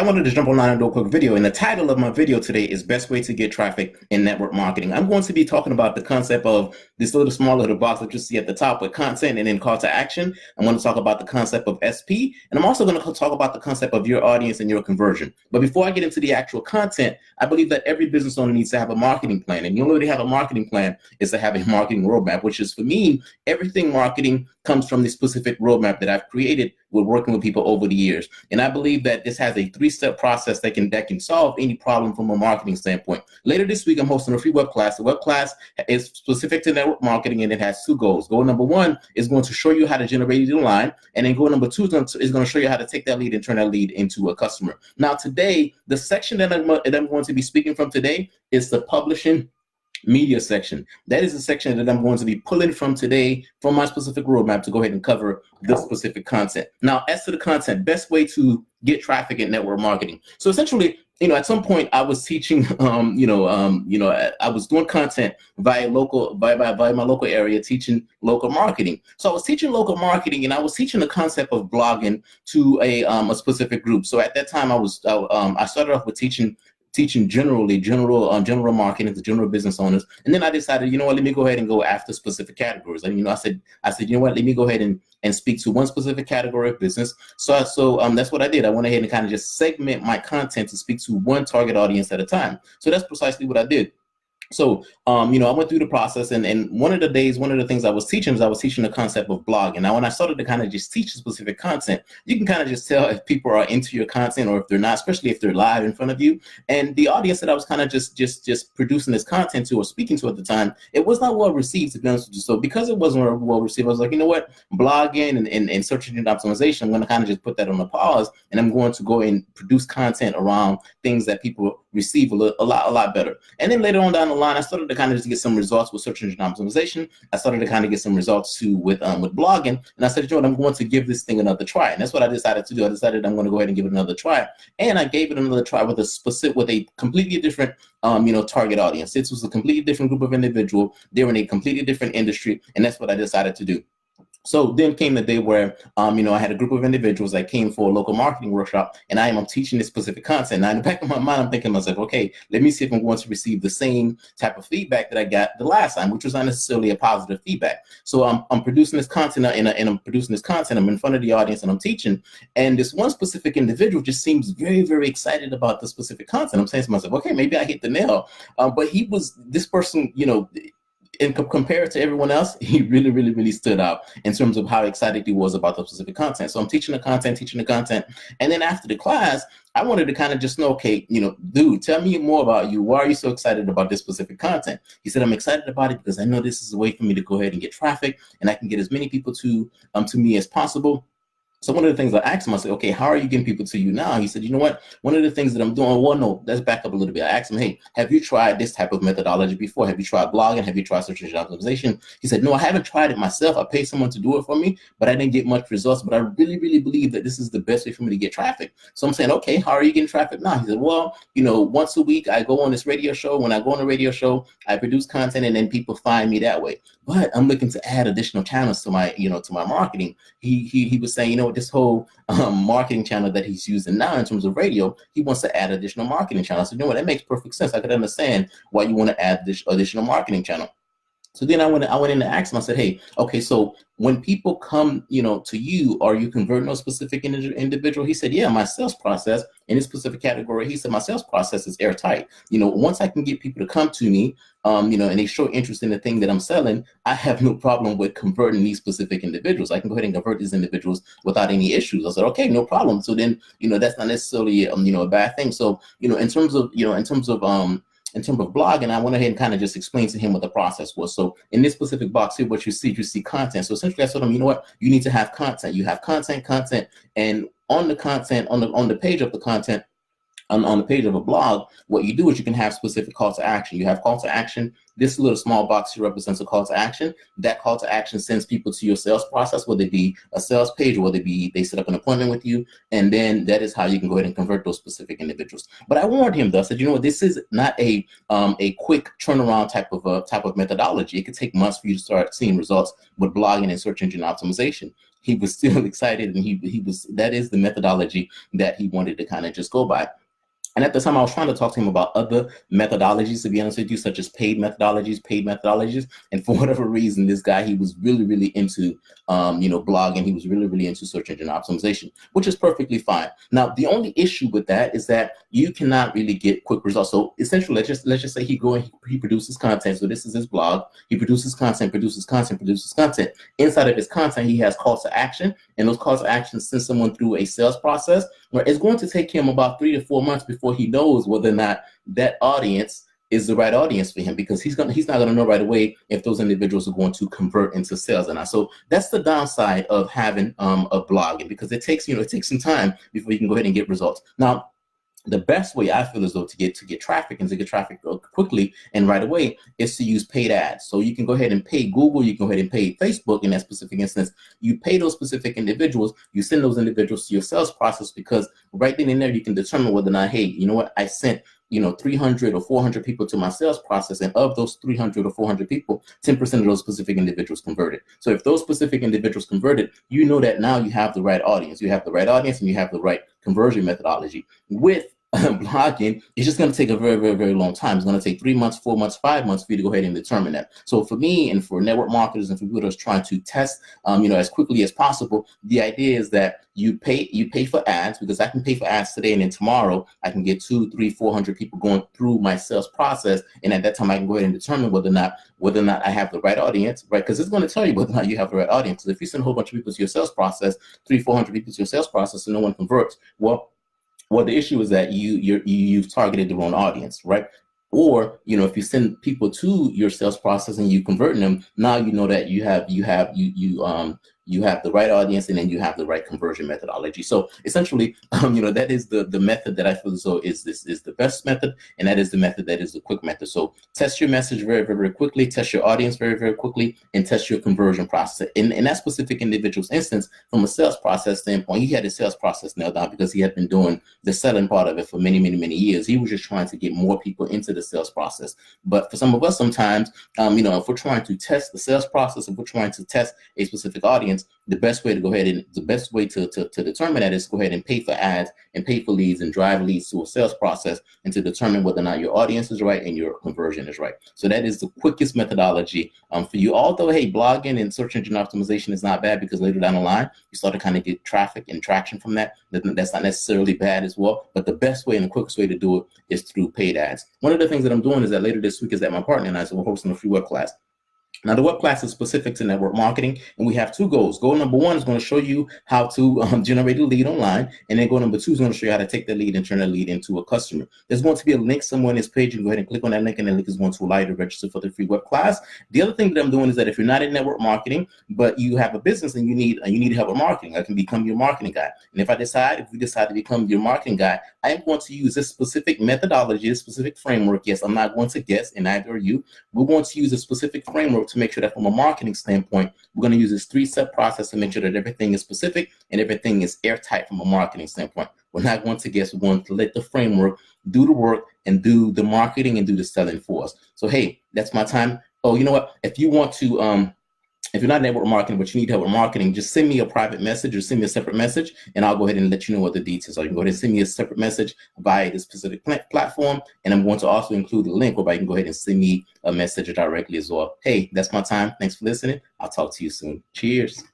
wanted to jump online and do a quick video, and the title of my video today is Best Way to Get Traffic in Network Marketing. I'm going to be talking about the concept of this little small little box that you see at the top with content and then call to action. I'm going to talk about the concept of SP, and I'm also going to talk about the concept of your audience and your conversion. But before I get into the actual content, I believe that every business owner needs to have a marketing plan, and the only way to have a marketing plan is to have a marketing roadmap, which is, for me, everything marketing comes from the specific roadmap that I've created with working with people over the years. And I believe that this has a 3-step process that can solve any problem from a marketing standpoint. Later this week, I'm hosting a free web class. The web class is specific to network marketing, and it has 2 goals. Goal number 1 is going to show you how to generate a lead line, and then goal number 2 is going to show you how to take that lead and turn that lead into a customer. Now today, the section that I'm going to be speaking from today is the publishing media section. That is the section that I'm going to be pulling from today from my specific roadmap to go ahead and cover this specific content. Now, as to the content, best way to get traffic in network marketing. So essentially, at some point I was teaching, I was doing content via my local area, teaching local marketing. So I was teaching local marketing, and I was teaching the concept of blogging to a specific group. So at that time, I started off with teaching general marketing to general business owners, and then I decided, let me go ahead and go after specific categories. And I said, let me go ahead and speak to one specific category of business. So that's what I did. I went ahead and kind of just segment my content to speak to one target audience at a time. So that's precisely what I did. So, I went through the process, and one of the things I was teaching the concept of blogging. Now, when I started to kind of just teach specific content, you can kind of just tell if people are into your content or if they're not, especially if they're live in front of you. And the audience that I was kind of just producing this content to or speaking to at the time, it was not well received, to be honest with you. So because it wasn't well received, I was like, you know what, blogging and search engine optimization, I'm going to kind of just put that on a pause, and I'm going to go and produce content around things that people receive a lot better. And then later on down the line, I started to kind of just get some results with search engine optimization. I started to kind of get some results too with blogging, and I said, I'm going to give this thing another try. And that's what I decided to do. I decided I'm going to go ahead and give it another try, and I gave it another try with a completely different target audience. This was a completely different group of individual. They're in a completely different industry, and that's what I decided to do. So then came the day where, I had a group of individuals that came for a local marketing workshop, and I'm teaching this specific content. Now, in the back of my mind, I'm thinking to myself, okay, let me see if I'm going to receive the same type of feedback that I got the last time, which was not necessarily a positive feedback. So I'm producing this content, and I'm in front of the audience, and I'm teaching. And this one specific individual just seems very, very excited about the specific content. I'm saying to myself, okay, maybe I hit the nail. But this person, and compared to everyone else, he really, really, really stood out in terms of how excited he was about the specific content. So I'm teaching the content. And then after the class, I wanted to kind of just know, okay, dude, tell me more about you. Why are you so excited about this specific content? He said, I'm excited about it because I know this is a way for me to go ahead and get traffic, and I can get as many people to me as possible. So one of the things I asked him, I said, okay, how are you getting people to you now? He said, you know what? One of the things that I'm doing, well, no, let's back up a little bit. I asked him, hey, have you tried this type of methodology before? Have you tried blogging? Have you tried search engine optimization? He said, no, I haven't tried it myself. I paid someone to do it for me, but I didn't get much results. But I really, really believe that this is the best way for me to get traffic. So I'm saying, okay, how are you getting traffic now? He said, well, once a week I go on this radio show. When I go on a radio show, I produce content, and then people find me that way. But I'm looking to add additional channels to my, to my marketing. He was saying, this whole marketing channel that he's using now in terms of radio, he wants to add additional marketing channels. So that makes perfect sense. I could understand why you want to add this additional marketing channel. So then I went in to ask him, I said, hey, okay, so when people come, to you, are you converting a specific individual? He said, yeah, my sales process in this specific category, he said, my sales process is airtight. Once I can get people to come to me, and they show interest in the thing that I'm selling, I have no problem with converting these specific individuals. I can go ahead and convert these individuals without any issues. I said, okay, no problem. So then, that's not necessarily, a bad thing. So, in terms of blogging, I went ahead and kind of just explained to him what the process was. So in this specific box here, what you see content. So essentially I told him, you know what, you need to have content. You have content, and on the content, on the page of the content, on the page of a blog, what you do is you can have specific call to action. You have call to action. This little small box here represents a call to action. That call to action sends people to your sales process, whether it be a sales page or whether it be they set up an appointment with you. And then that is how you can go ahead and convert those specific individuals. But I warned him though, I said, this is not a quick turnaround type of methodology. It could take months for you to start seeing results with blogging and search engine optimization. he was still excited, and he was, that is the methodology that he wanted to kind of just go by. And at the time, I was trying to talk to him about other methodologies, to be honest with you, such as paid methodologies. And for whatever reason, this guy, he was really, really into, blogging. He was really, really into search engine optimization, which is perfectly fine. Now, the only issue with that is that you cannot really get quick results. So essentially, let's just say he produces content. So this is his blog. He produces content. Inside of his content, he has calls to action, and those calls to action send someone through a sales process where it's going to take him about 3 to 4 months before he knows whether or not that audience is the right audience for him, because he's not going to know right away if those individuals are going to convert into sales or not. So that's the downside of having a blogging, because it takes some time before you can go ahead and get results. Now, the best way I feel as though to get traffic and to get traffic quickly and right away is to use paid ads. So you can go ahead and pay Google, you can go ahead and pay Facebook in that specific instance. You pay those specific individuals, you send those individuals to your sales process, because right then and there you can determine whether or not, hey, you know what, I sent 300 or 400 people to my sales process, and of those 300 or 400 people, 10% of those specific individuals converted. So if those specific individuals converted, you know that now you have the right audience. You have the right audience and you have the right conversion methodology. With blogging, it's just going to take a very, very, very long time. It's going to take 3 months, 4 months, 5 months for you to go ahead and determine that. So for me and for network marketers and for people that's trying to test, as quickly as possible, the idea is that you pay for ads, because I can pay for ads today, and then tomorrow I can get 200, 300, 400 people going through my sales process, and at that time I can go ahead and determine whether or not I have the right audience, right? Because it's going to tell you whether or not you have the right audience. Because if you send a whole bunch of people to your sales process, 300, 400 people to your sales process, and no one converts, well, the issue is that you've targeted the wrong audience, right? Or, if you send people to your sales process and you convert them, now you know that you have the right audience, and then you have the right conversion methodology. So essentially, that is the method that I feel as though is the best method, and that is the method that is the quick method. So test your message very, very, very quickly, test your audience very, very quickly, and test your conversion process. In that specific individual's instance, from a sales process standpoint, he had his sales process nailed down because he had been doing the selling part of it for many, many, many years. He was just trying to get more people into the sales process. But for some of us, sometimes, if we're trying to test the sales process, if we're trying to test a specific audience, the best way to determine that is to go ahead and pay for ads and pay for leads and drive leads to a sales process, and to determine whether or not your audience is right and your conversion is right. So that is the quickest methodology for you. Although, hey, blogging and search engine optimization is not bad, because later down the line you start to kind of get traffic and traction from that. That's not necessarily bad as well. But the best way and the quickest way to do it is through paid ads. One of the things that I'm doing is that later this week is that my partner and I, so we're hosting a free web class. Now, the web class is specific to network marketing, and we have 2 goals. Goal number 1 is going to show you how to generate a lead online, and then goal number 2 is going to show you how to take that lead and turn that lead into a customer. There's going to be a link somewhere on this page. You can go ahead and click on that link, and that link is going to allow you to register for the free web class. The other thing that I'm doing is that if you're not in network marketing, but you have a business and you need help with marketing, I can become your marketing guy. And if we decide to become your marketing guy, I am going to use this specific methodology, this specific framework. Yes, I'm not going to guess, and neither are you. We're going to use a specific framework to make sure that from a marketing standpoint, we're going to use this 3-step process to make sure that everything is specific and everything is airtight from a marketing standpoint. We're not going to guess. We're going to let the framework do the work and do the marketing and do the selling for us. So, hey, that's my time. Oh, you know what? If you want to, if you're not network marketing, but you need help with marketing, just send me a private message or send me a separate message, and I'll go ahead and let you know what the details are. You can go ahead and send me a separate message via this specific platform, and I'm going to also include the link whereby you can go ahead and send me a message directly as well. Hey, that's my time. Thanks for listening. I'll talk to you soon. Cheers.